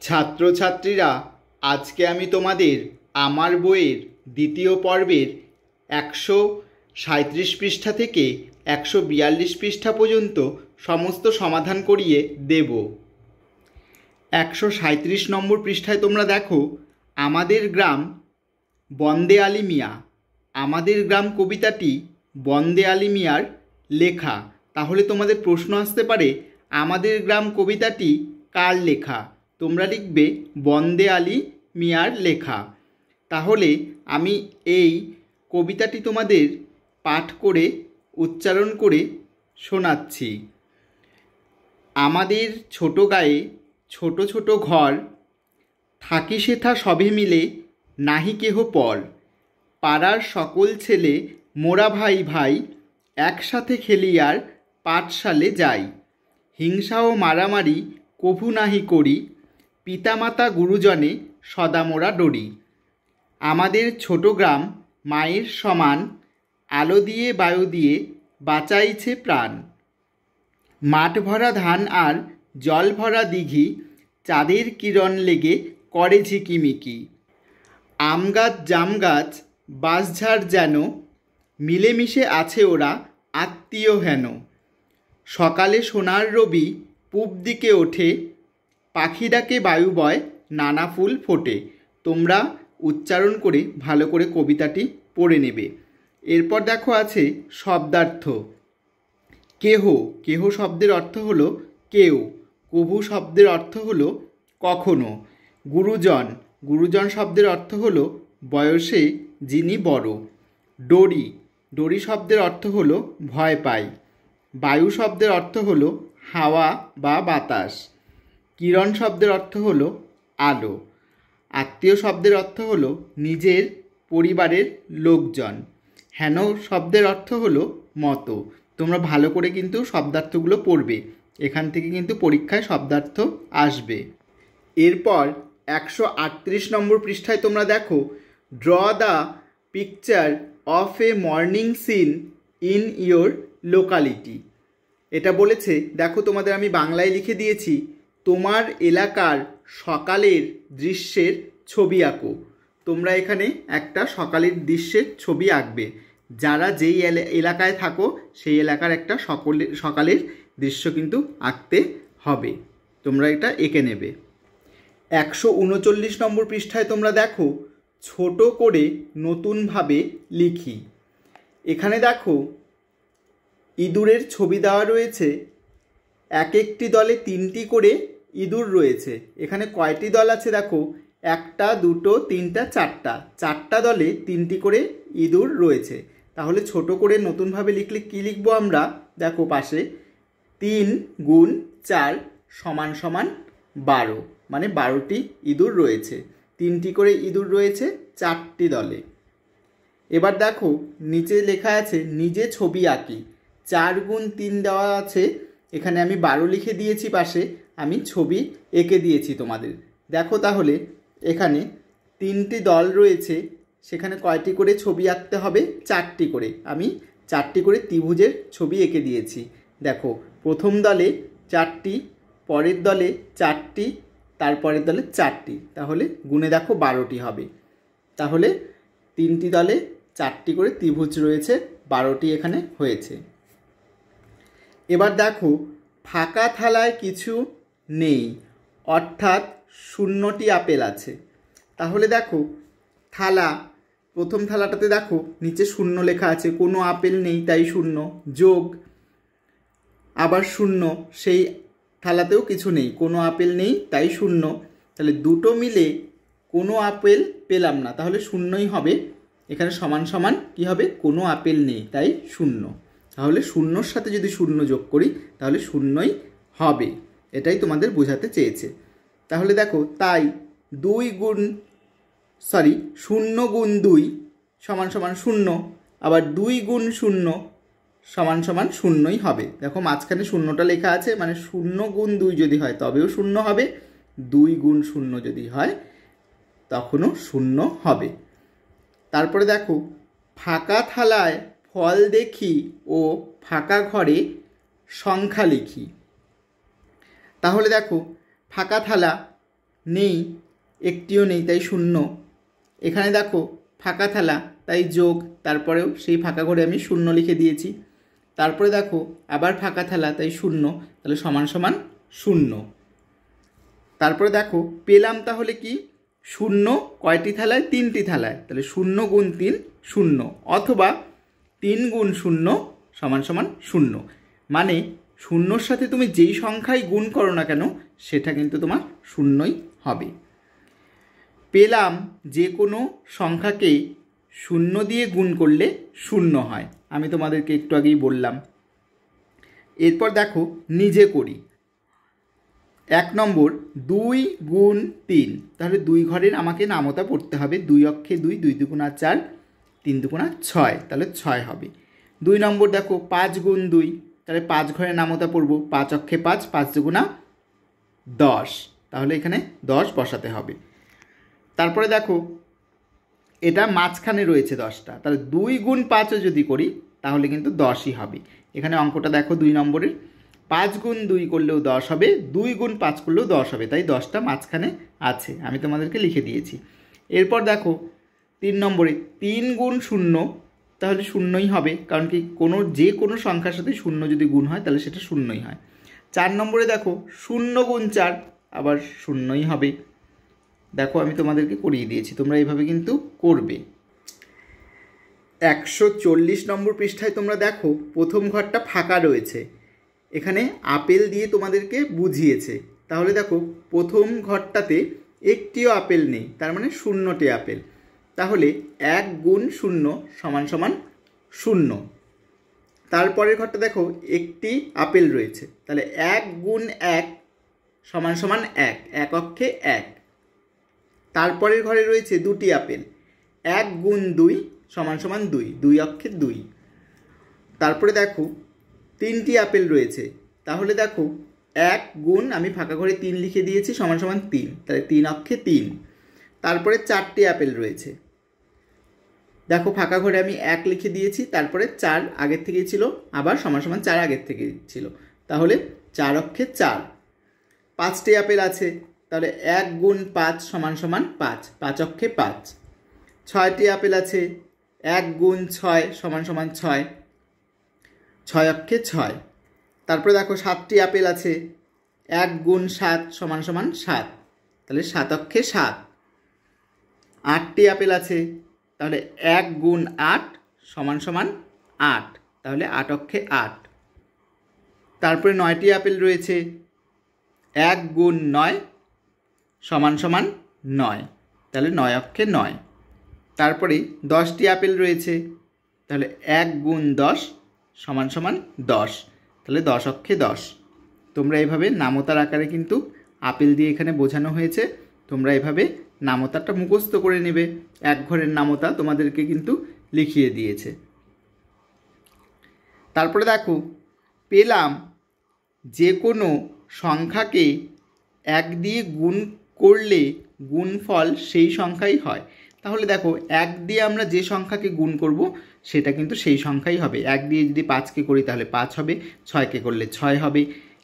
ছাত্রছাত্রীরা, আজকে আমি তোমাদের আমার বইয়ের দ্বিতীয় পর্বের 137 পৃষ্ঠা থেকে 142 পৃষ্ঠা পর্যন্ত সমস্ত সমাধান করিয়ে দেব। 137 নম্বর পৃষ্ঠায় তোমরা দেখো, আমাদের গ্রাম বন্দে আলী মিয়া। আমাদের গ্রাম কবিতাটি বন্দে আলী মিয়ার লেখা। তাহলে তোমাদের প্রশ্ন আসতে পারে, আমাদের গ্রাম কবিতাটি কার লেখা? তোমরা লিখবে বন্দে আলী মিয়ার লেখা। তাহলে আমি এই কবিতাটি তোমাদের পাঠ করে উচ্চারণ করে শোনাচ্ছি। আমাদের ছোট গায়ে ছোট ছোট ঘর, থাকি সেথা সবে মিলে নাহি কেহ পর। পাড়ার সকল ছেলে মোরা ভাই ভাই, একসাথে খেলি আর পাঠশালে যাই। হিংসা ও মারামারি কভু নাহি করি, পিতামাতা গুরুজনে সদা মোরা ডরি। আমাদের ছোট গ্রাম মায়ের সমান, আলো দিয়ে বায়ু দিয়ে বাঁচাইছে প্রাণ। মাঠ ভরা ধান আর জল ভরা দিঘি, চাঁদের কিরণ লেগে করে ঝিকিমিকি। আম গাছ জাম গাছ বাঁশঝাড় যেন, মিলেমিশে আছে ওরা আত্মীয় হেন। সকালে সোনার রবি পূব দিকে ওঠে, পাখি ডাকে বায়ু বয় নানা ফুল ফোটে। তোমরা উচ্চারণ করে ভালো করে কবিতাটি পড়ে নেবে। এরপর দেখো আছে শব্দার্থ। কেহ, কেহ শব্দের অর্থ হলো কেউ। কভু শব্দের অর্থ হলো কখনো। গুরুজন, গুরুজন শব্দের অর্থ হলো বয়সে যিনি বড়। ডরি, ডরি শব্দের অর্থ হলো ভয় পাই। বায়ু শব্দের অর্থ হলো হাওয়া বা বাতাস। কিরণ শব্দের অর্থ হলো আলো। আত্মীয় শব্দের অর্থ হলো নিজের পরিবারের লোকজন। হেন শব্দের অর্থ হলো মতো। তোমরা ভালো করে কিন্তু শব্দার্থগুলো পড়বে, এখান থেকে কিন্তু পরীক্ষায় শব্দার্থ আসবে। এরপর 138 নম্বর পৃষ্ঠায় তোমরা দেখো, draw the picture of A morning seen in your locality. এটা বলেছে, দেখো তোমাদের আমি বাংলায় লিখে দিয়েছি, তোমার এলাকার সকালের দৃশ্যের ছবি আঁকো। তোমরা এখানে একটা সকালের দৃশ্যের ছবি আঁকবে। যারা যেই এলাকায় থাকো সেই এলাকার একটা সকালের দৃশ্য কিন্তু আঁকতে হবে। তোমরা এটা এঁকে নেবে। 139 নম্বর পৃষ্ঠায় তোমরা দেখো, ছোট করে নতুনভাবে লিখি। এখানে দেখো ইঁদুরের ছবি দেওয়া রয়েছে। এক একটি দলে 3টি করে ইঁদুর রয়েছে। এখানে কয়টি দল আছে দেখো, 1 2 3 4টা। 4টা দলে 3টি করে ইঁদুর রয়েছে। তাহলে ছোট করে নতুনভাবে লিখলে কি লিখবো আমরা? দেখো পাশে 3 গুণ 4 সমান সমান 12, মানে 12টি ইঁদুর রয়েছে। 3টি করে ইঁদুর রয়েছে 4টি দলে। এবার দেখো নিচে লেখা আছে নিজে ছবি আঁকি। 4 গুণ 3 দেওয়া আছে, এখানে আমি 12 লিখে দিয়েছি, পাশে আমি ছবি এঁকে দিয়েছি তোমাদের। দেখো তাহলে এখানে 3টি দল রয়েছে, সেখানে কয়টি করে ছবি আঁকতে হবে? 4টি করে। আমি 4টি করে ত্রিভুজের ছবি এঁকে দিয়েছি। দেখো প্রথম দলে 4টি, পরের দলে 4টি, তারপরের দলে 4টি, তাহলে গুণে দেখো 12টি হবে। তাহলে 3টি দলে 4টি করে ত্রিভুজ রয়েছে, 12টি এখানে হয়েছে। এবার দেখো ফাঁকা থালায় কিছু নেই, অর্থাৎ 0টি আপেল আছে। তাহলে দেখো থালা, প্রথম থালাটাতে দেখো নিচে 0 লেখা আছে, কোনো আপেল নেই তাই 0, যোগ আবার 0, সেই থালাতেও কিছু নেই, কোনো আপেল নেই তাই 0। তাহলে দুটো মিলে কোনো আপেল পেলাম না, তাহলে 0ই হবে। এখানে সমান সমান কি হবে? কোনো আপেল নেই তাই 0। তাহলে 0-র সাথে যদি 0 যোগ করি তাহলে 0ই হবে। এটাই তোমাদের বোঝাতে চেয়েছে। তাহলে দেখো তাই 0 গুণ 2 সমান সমান 0, আবার 2 গুণ 0 সমান সমান 0ই হবে। দেখো মাঝখানে 0টা লেখা আছে, মানে 0 গুণ 2 যদি হয় তবেও 0 হবে, 2 গুণ 0 যদি হয় তখনও 0 হবে। তারপরে দেখো ফাঁকা থালায় ফল দেখি ও ফাঁকা ঘরে সংখ্যা লিখি। তাহলে দেখো ফাঁকা থালা, নেই, একটিও নেই, তাই শূন্য। এখানে দেখো ফাঁকা থালা, তাই যোগ, তারপরেও সেই ফাঁকা ঘরে আমি শূন্য লিখে দিয়েছি। তারপরে দেখো আবার ফাঁকা থালা, তাই শূন্য, তাহলে সমান সমান শূন্য। তারপরে দেখো পেলাম তাহলে কি, শূন্য কয়টি থালায়, 3টি থালায়, তাহলে 0 গুণ 3 শূন্য, অথবা 3 গুণ 0 সমান সমান শূন্য। মানে শূন্যর সাথে তুমি যেই সংখ্যাই গুণ করো না কেন সেটা কিন্তু তোমার শূন্যই হবে। পেলাম যে কোনো সংখ্যাকে 0 দিয়ে গুণ করলে শূন্য হয়, আমি তোমাদেরকে একটু আগেই বললাম। এরপর দেখো নিজে করি। 1 নম্বর 2 গুণ 3, তাহলে 2 ঘরের আমাকে নামতা পড়তে হবে। 2 অক্ষে 2, 2 দুগুণা 4, 3 দুগুণা 6, তাহলে 6 হবে। 2 নম্বর দেখো 5 গুণ 2, তাহলে 5 ঘরের নামতা পড়ব। 5 অক্ষে 5, 5 দুগুণা 10, তাহলে এখানে 10 বসাতে হবে। তারপরে দেখো এটা মাঝখানে রয়েছে 10টা, তাহলে 2 গুণ 5ও যদি করি তাহলে কিন্তু 10ই হবে। এখানে অঙ্কটা দেখো 2 নম্বরের, 5 গুণ 2 করলেও 10 হবে, 2 গুণ 5 করলেও 10 হবে, তাই 10টা মাঝখানে আছে, আমি তোমাদেরকে লিখে দিয়েছি। এরপর দেখো 3 নম্বরে 3 গুণ 0, তাহলে শূন্যই হবে, কারণ কি যে কোনো সংখ্যার সাথে 0 যদি গুণ হয় তাহলে সেটা শূন্যই হয়। 4 নম্বরে দেখো 0 গুণ 4, আবার শূন্যই হবে। দেখো আমি তোমাদেরকে করিয়ে দিয়েছি, তোমরা এইভাবে কিন্তু করবে। 140 নম্বর পৃষ্ঠায় তোমরা দেখো প্রথম ঘরটা ফাঁকা রয়েছে, এখানে আপেল দিয়ে তোমাদেরকে বুঝিয়েছে। তাহলে দেখো প্রথম ঘরটাতে একটিও আপেল নেই, তার মানে 0টি আপেল। তাহলে 1 গুণ 0 সমান সমান 0। তারপরের ঘরটা দেখো একটি আপেল রয়েছে, তাহলে 1 গুণ 1 সমান সমান 1, 1 অক্ষে 1। তারপরের ঘরে রয়েছে 2টি আপেল, 1 গুণ 2 সমান সমান 2, 2 অক্ষে 2। তারপরে দেখো 3টি আপেল রয়েছে, তাহলে দেখো 1 গুণ, আমি ফাঁকা ঘরে 3 লিখে দিয়েছি, সমান সমান 3, তাহলে 3 অক্ষে 3। তারপরে 4টি আপেল রয়েছে, দেখো ফাঁকা ঘরে আমি 1 লিখে দিয়েছি, তারপরে 4 আগের থেকেই ছিল, আবার সমান সমান 4 আগের থেকেই ছিল, তাহলে 4 অক্ষে 4। 5টি আপেল আছে, তাহলে 1 গুণ 5 সমান সমান 5, 5 অক্ষে 5। 6টি আপেল আছে, 1 গুণ 6 সমান সমান 6, 6 অক্ষে 6। তারপরে দেখো 7টি আপেল আছে, 1 গুণ 7 সমান সমান 7, তাহলে 7 অক্ষে 7। 8টি আপেল আছে, তাহলে 1 গুণ 8 সমান সমান 8, তাহলে 8 অক্ষে 8। তারপরে 9টি আপেল রয়েছে, 1 গুণ 9 সমান সমান 9, তাহলে 9 অক্ষে 9। তারপরে 10টি আপেল রয়েছে, তাহলে 1 গুণ 10 সমান সমান 10, তাহলে 10 অক্ষে 10। তোমরা এভাবে নামতার আকারে কিন্তু আপেল দিয়ে এখানে বোঝানো হয়েছে, তোমরা এভাবে নামতাটা মুখস্থ করে নেবে। 1 ঘরের নামতা তোমাদেরকে কিন্তু লিখিয়ে দিয়েছে। তারপরে দেখো পেলাম যে কোনো সংখ্যাকে 1 দিয়ে গুণ করলে গুণফল সেই সংখ্যাই হয়। তাহলে দেখো 1 দিয়ে আমরা যে সংখ্যাকে গুণ করব সেটা কিন্তু সেই সংখ্যাই হবে। 1 দিয়ে যদি 5কে করি তাহলে 5 হবে, 6কে করলে 6 হবে,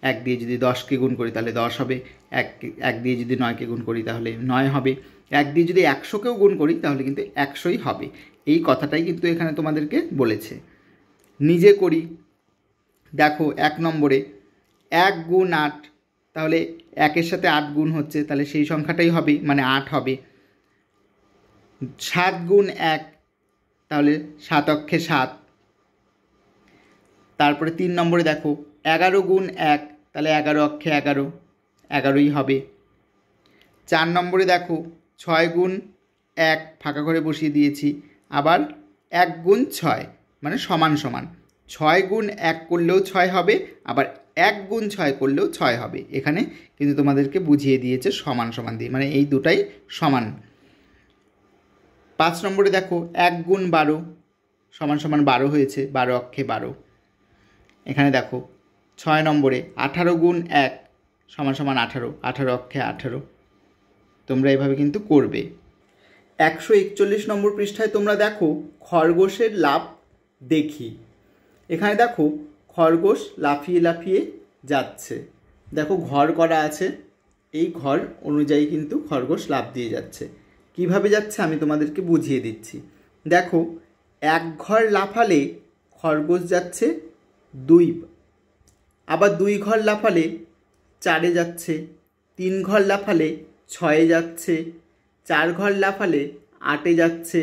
1 দিয়ে যদি 10কে গুণ করি তাহলে 10 হবে, 1 দিয়ে যদি 9কে গুণ করি তাহলে 9 হবে, 1 দিয়ে যদি 100কেও গুণ করি তাহলে কিন্তু 100ই হবে। এই কথাটাই কিন্তু এখানে তোমাদেরকে বলেছে। নিজে করি। দেখো 1 নম্বরে 1 গুণ 8, তাহলে 1-এর সাথে 8 গুণ হচ্ছে, তাহলে সেই সংখ্যাটাই হবে, মানে 8 হবে। 7 গুণ 1, তাহলে 7 অক্ষে 7। তারপরে 3 নম্বরে দেখো 11 গুণ 1, তাহলে 11 অক্ষে 11, 11ই হবে। 4 নম্বরে দেখো 6 গুণ 1, ফাঁকা ঘরে বসিয়ে দিয়েছি, আবার 1 গুণ 6 মানে সমান সমান, 6 গুণ 1 করলেও 6 হবে, আবার 1 গুণ 6 করলেও 6 হবে। এখানে কিন্তু তোমাদেরকে বুঝিয়ে দিয়েছে সমান সমান দিয়ে, মানে এই দুটাই সমান। 5 নম্বরে দেখো 1 গুণ 12 সমান সমান 12 হয়েছে, 12 অক্ষে 12। এখানে দেখো 6 নম্বরে 18 গুণ 1 সমান সমান 18, 18 অক্ষে 18। তোমরা এভাবে কিন্তু করবে। 141 নম্বর পৃষ্ঠায় তোমরা দেখো খরগোশের লাফ দেখি। এখানে দেখো খরগোশ লাফিয়ে লাফিয়ে যাচ্ছে, দেখো ঘর করা আছে, এই ঘর অনুযায়ী কিন্তু খরগোশ লাফ দিয়ে যাচ্ছে। কিভাবে যাচ্ছে আমি তোমাদেরকে বুঝিয়ে দিচ্ছি। দেখো, এক ঘর লাফালে খরগোশ যাচ্ছে 2, আবার 2 ঘর লাফালে 4-এ যাচ্ছে, 3 ঘর লাফালে 6-এ যাচ্ছে, 4 ঘর লাফালে 8-এ যাচ্ছে,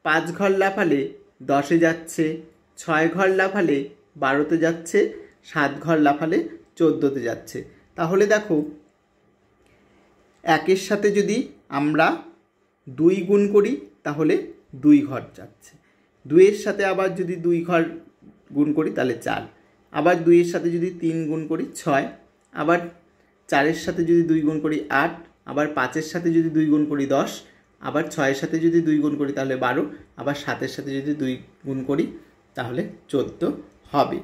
5 ঘর লাফালে 10-এ যাচ্ছে, 6 ঘর লাফালে 12-তে যাচ্ছে, 7 ঘর লাফালে 14-তে যাচ্ছে। তাহলে দেখো, 1-এর সাথে যদি আমরা 2 গুণ করি তাহলে 2 ঘর যাচ্ছে, 2-এর সাথে আবার যদি 2 ঘর গুণ করি তাহলে 4, আবার 2-এর সাথে যদি 3 গুণ করি 6, আবার 4-এর সাথে যদি 2 গুণ করি 8, আবার 5-এর সাথে যদি 2 গুণ করি 10, আবার 6-এর সাথে যদি 2 গুণ করি তাহলে 12, আবার 7-এর সাথে যদি 2 গুণ করি তাহলে 14 হবে।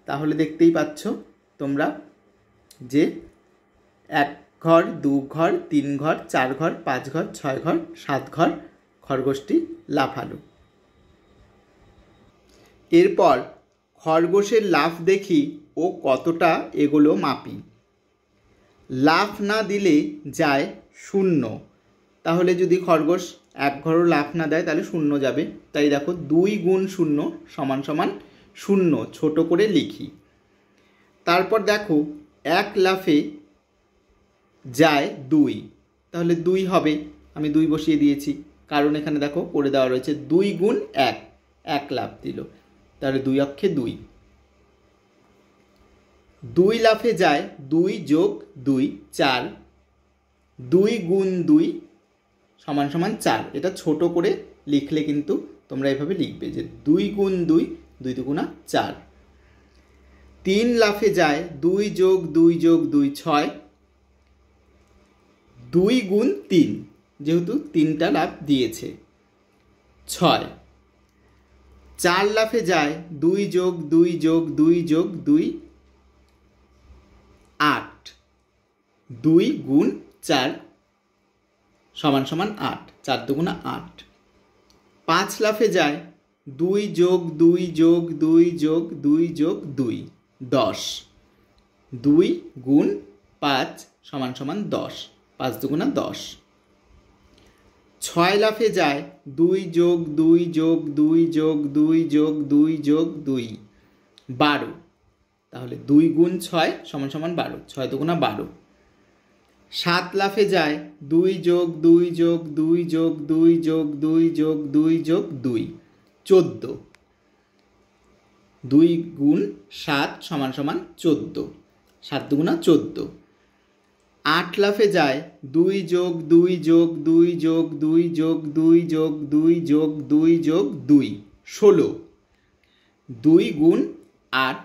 তাহলে দেখতেই পাচ্ছ তোমরা যে 1 ঘর, 2 ঘর, 3 ঘর, 4 ঘর, 5 ঘর, 6 ঘর, 7 ঘর খরগোশটি লাফালো। এরপর খরগোশের লাফ দেখি ও কতটা এগোলো মাপি। লাফ না দিলে যায় 0। তাহলে যদি খরগোশ 1 ঘরও লাফ না দেয় তাহলে 0 যাবে। তাই দেখো 2 গুণ 0 সমান সমান 0, ছোট করে লিখি। তারপর দেখো 1 লাফে যায় 2, তাহলে 2 হবে, আমি 2 বসিয়ে দিয়েছি, কারণ এখানে দেখো করে দেওয়া রয়েছে 2 গুণ 1, 1 লাফ দিল, তাহলে 2 অক্ষে 2। 2 লাফে যায় 2 যোগ 2 4, 2 গুণ 2 সমান সমান 4। এটা ছোট করে লিখলে কিন্তু তোমরা এভাবে লিখবে যে 2 গুণ 2, 2 দুগুণা 4। 3 লাফে যায় 2 যোগ 2 যোগ 2 6, 2 গুণ 3, যেহেতু 3টা লাফ দিয়েছে 6। 4 লাফে যায় 2 যোগ 2 যোগ 2 যোগ 2 8, 2 গুণ 4 সমান সমান 8, 4 দুগুণা 8। 5 লাফে যায় 2 যোগ 2 যোগ 2 যোগ 2 যোগ 2 10, 2 গুণ 5 সমান সমান 10, 5 দুগুণা 10। 6 লাফে যায় 2 যোগ 2 যোগ 2 যোগ 2 যোগ 2 যোগ 2 12, তাহলে 2 গুণ 6 সমান সমান 12, 6 দুগুণা 12। 7 লাফে যায় 2 যোগ 2 যোগ 2 যোগ 2 যোগ 2 যোগ 2 যোগ 2 14, 2 গুণ 7 সমান সমান 14, 7 দুগুণা 14। 8 লাফে যায় 2 যোগ 2 যোগ 2 যোগ 2 যোগ 2 যোগ 2 যোগ 2 যোগ 2 16, 2 গুণ 8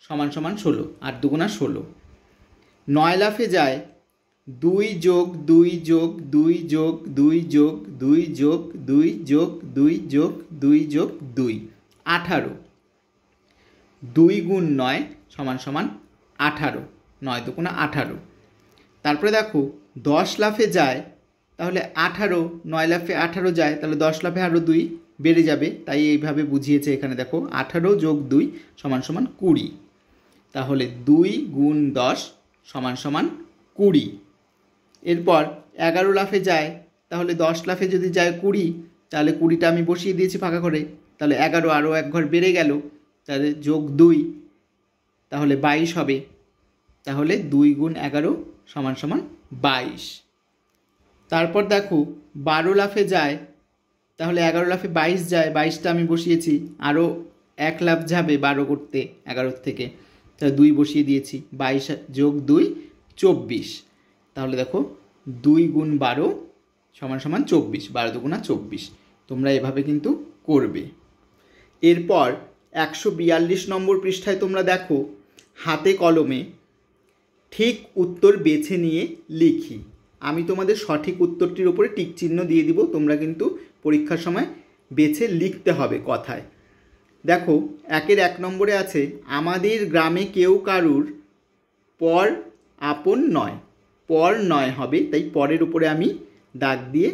সমান সমান 16, 8 দুগুণা 16। 9 লাফে যায় 2 যোগ 2 যোগ 2 যোগ 2 যোগ 2 যোগ 2 যোগ 2 যোগ 2 যোগ 2 18, 2 গুণ 9 সমান সমান 18, 9 দুগুণা 18। তারপরে দেখো 10 লাফে যায়, তাহলে 18, 9 লাফে 18 যায়, তাহলে 10 লাফে আরও 2 বেড়ে যাবে, তাই এইভাবে বুঝিয়েছে এখানে। দেখো 18 যোগ 2 সমান সমান 20, তাহলে 2 গুণ 10 সমান সমান 20। এরপর 11 লাফে যায়, তাহলে 10 লাফে যদি যায় 20, তাহলে 20টা আমি বসিয়ে দিয়েছি ফাঁকা করে, তাহলে 11 আরও 1 ঘর বেড়ে গেল, তাহলে যোগ 2, তাহলে 22 হবে। তাহলে 2 গুণ 11 সমান সমান 22। তারপর দেখো 12 লাফে যায়, তাহলে 11 লাফে 22 যায়, 22টা আমি বসিয়েছি, আরও 1 লাফ যাবে 12 করতে 11 থেকে, তাহলে 2 বসিয়ে দিয়েছি, 22 যোগ 2 24। তাহলে দেখো 2 গুণ 12 সমান সমান 24, 12 দুগুণা 24। তোমরা এভাবে কিন্তু করবে। এরপর 142 নম্বর পৃষ্ঠায় তোমরা দেখো হাতে কলমে ঠিক উত্তর বেছে নিয়ে লিখি। আমি তোমাদের সঠিক উত্তরটির উপরে টিক চিহ্ন দিয়ে দিব, তোমরা কিন্তু পরীক্ষার সময় বেছে লিখতে হবে কথায়। দেখো 1-এর 1 নম্বরে আছে আমাদের গ্রামে কেউ কারুর পর আপন নয়, পর নয় হবে, তাই পরের উপরে আমি দাগ দিয়ে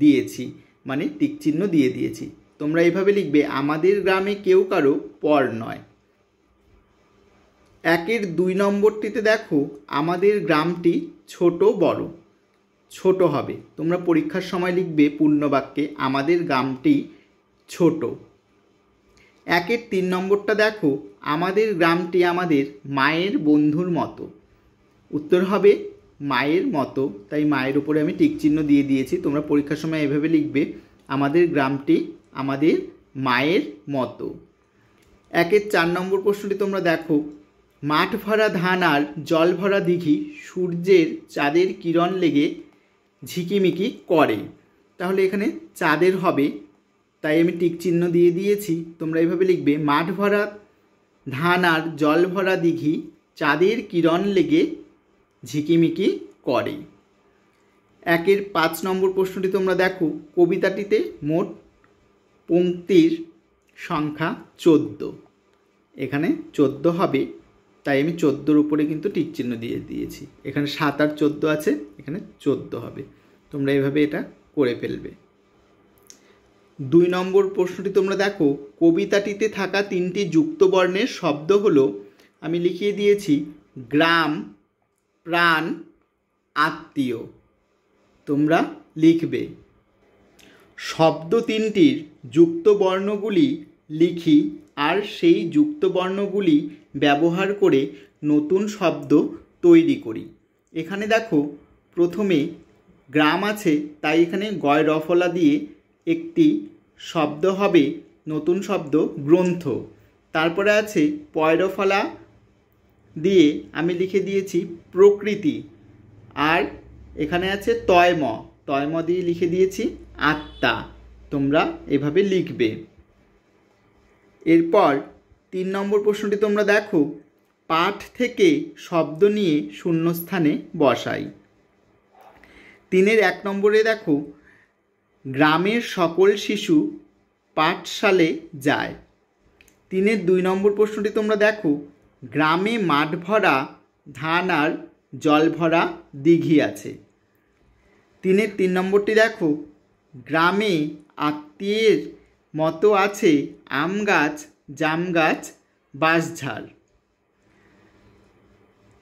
দিয়েছি, মানে টিক চিহ্ন দিয়ে দিয়েছি। তোমরা এইভাবে লিখবে আমাদের গ্রামে কেউ কারো পর নয়। 1-এর 2 নম্বরটিতে দেখো আমাদের গ্রামটি ছোট বড়, ছোট হবে। তোমরা পরীক্ষার সময় লিখবে পূর্ণবাক্যে আমাদের গ্রামটি ছোট। 1-এর 3 নম্বরটা দেখো, আমাদের গ্রামটি আমাদের মায়ের বন্ধুর মতো। উত্তর হবে মায়ের মতো, তাই মায়ের উপরে আমি টিক চিহ্ন দিয়ে দিয়েছি। তোমরা পরীক্ষার সময় এভাবে লিখবে, আমাদের গ্রামটি আমাদের মায়ের মতো। 1-এর 4 নম্বর প্রশ্নটি তোমরা দেখো, মাঠ ভরা ধান আর জল ভরা দিঘি সূর্যের চাঁদের কিরণ লেগে ঝিকিমিকি করে। তাহলে এখানে চাঁদের হবে, তাই আমি টিক চিহ্ন দিয়ে দিয়েছি। তোমরা এইভাবে লিখবে, মাঠ ভরা ধান আর জল ভরা দিঘি চাঁদের কিরণ লেগে ঝিকিমিকি করে। 1-এর 5 নম্বর প্রশ্নটি তোমরা দেখো, কবিতাটিতে মোট পংক্তির সংখ্যা 14। এখানে 14 হবে, তাই আমি 14-র উপরে কিন্তু টিক চিহ্ন দিয়ে দিয়েছি। এখানে 7 আর 14 আছে, এখানে 14 হবে। তোমরা এভাবে এটা করে ফেলবে। 2 নম্বর প্রশ্নটি তোমরা দেখো, কবিতাটিতে থাকা 3টি যুক্ত বর্ণের শব্দ হলো, আমি লিখিয়ে দিয়েছি গ্রাম, প্রাণ, আত্মীয়। তোমরা লিখবে। শব্দ 3টির যুক্ত বর্ণগুলি লিখি আর সেই যুক্ত বর্ণগুলি ব্যবহার করে নতুন শব্দ তৈরি করি। এখানে দেখো, প্রথমে গ্রাম আছে, তাই এখানে গয় রফলা দিয়ে একটি শব্দ হবে, নতুন শব্দ গ্রন্থ। তারপরে আছে পয়রফলা দিয়ে আমি লিখে দিয়েছি প্রকৃতি, আর এখানে আছে তয়ম দিয়ে লিখে দিয়েছি আত্মা। তোমরা এভাবে লিখবে। এরপর 3 নম্বর প্রশ্নটি তোমরা দেখো, পাঠ থেকে শব্দ নিয়ে শূন্যস্থানে বসাই। 3-এর 1 নম্বরে দেখো, গ্রামের সকল শিশু পাঠশালে যায়। 3-এর 2 নম্বর প্রশ্নটি তোমরা দেখো, গ্রামে মাঠ ভরা ধান আর জল ভরা দিঘি আছে। 3-এর 3 নম্বরটি দেখো, গ্রামে আত্মীয়ের মতো আছে আম গাছ, জাম গাছ, বাঁশঝাড়।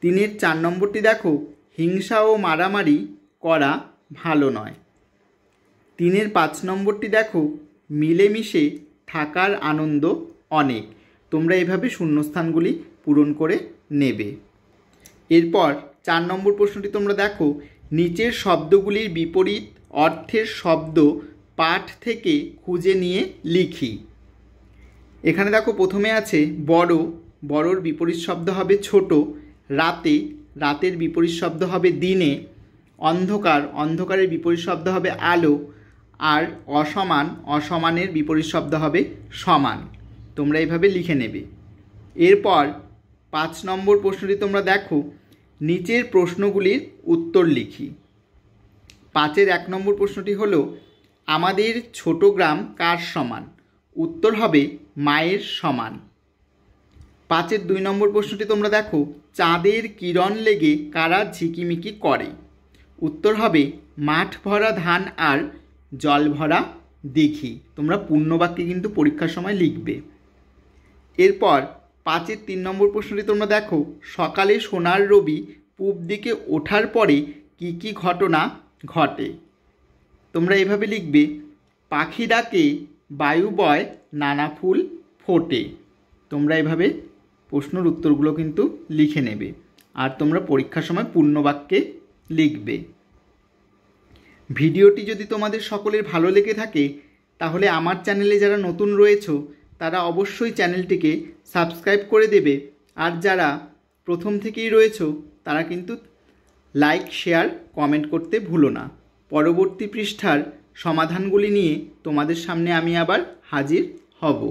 3-এর 4 নম্বরটি দেখো, হিংসা ও মারামারি করা ভালো নয়। 3-এর 5 নম্বরটি দেখো, মিলেমিশে থাকার আনন্দ অনেক। তোমরা এভাবে শূন্যস্থানগুলি পূরণ করে নেবে। এরপর 4 নম্বর প্রশ্নটি তোমরা দেখো, নিচের শব্দগুলির বিপরীত অর্থের শব্দ পাঠ থেকে খুঁজে নিয়ে লিখি। এখানে দেখো, প্রথমে আছে বড়, বড়র বিপরীত শব্দ হবে ছোট। রাতে, রাতের বিপরীত শব্দ হবে দিনে। অন্ধকার, অন্ধকারের বিপরীত শব্দ হবে আলো। আর অসমান, অসমানের বিপরীত শব্দ হবে সমান। তোমরা এইভাবে লিখে নেবে। এরপর 5 নম্বর প্রশ্নটি তোমরা দেখো, নিচের প্রশ্নগুলির উত্তর লিখি। 5-এর 1 নম্বর প্রশ্নটি হলো, আমাদের ছোট গ্রাম কার সমান? উত্তর হবে মায়ের সমান। 5-এর 2 নম্বর প্রশ্নটি তোমরা দেখো, চাঁদের কিরণ লেগে কারা ঝিকিমিকি করে? উত্তর হবে মাঠ ভরা ধান আর জল ভরা দিঘি। তোমরা পূর্ণবাক্যে কিন্তু পরীক্ষার সময় লিখবে। এরপর 5-এর 3 নম্বর প্রশ্নটি তোমরা দেখো, সকালে সোনার রবি পূব দিকে ওঠার পরে কি কি ঘটনা ঘটে? তোমরা এভাবে লিখবে, পাখি ডাকে, বায়ু বয়, নানা ফুল ফোটে। তোমরা এভাবে প্রশ্নের উত্তরগুলো কিন্তু লিখে নেবে, আর তোমরা পরীক্ষার সময় পূর্ণবাক্যে লিখবে। ভিডিওটি যদি তোমাদের সকলের ভালো লেগে থাকে, তাহলে আমার চ্যানেলে যারা নতুন রয়েছো তারা অবশ্যই চ্যানেলটিকে সাবস্ক্রাইব করে দেবে, আর যারা প্রথম থেকেই রয়েছো তারা কিন্তু লাইক, শেয়ার, কমেন্ট করতে ভুলো না। পরবর্তী পৃষ্ঠার সমাধানগুলি নিয়ে তোমাদের সামনে আমি আবার হাজির হব।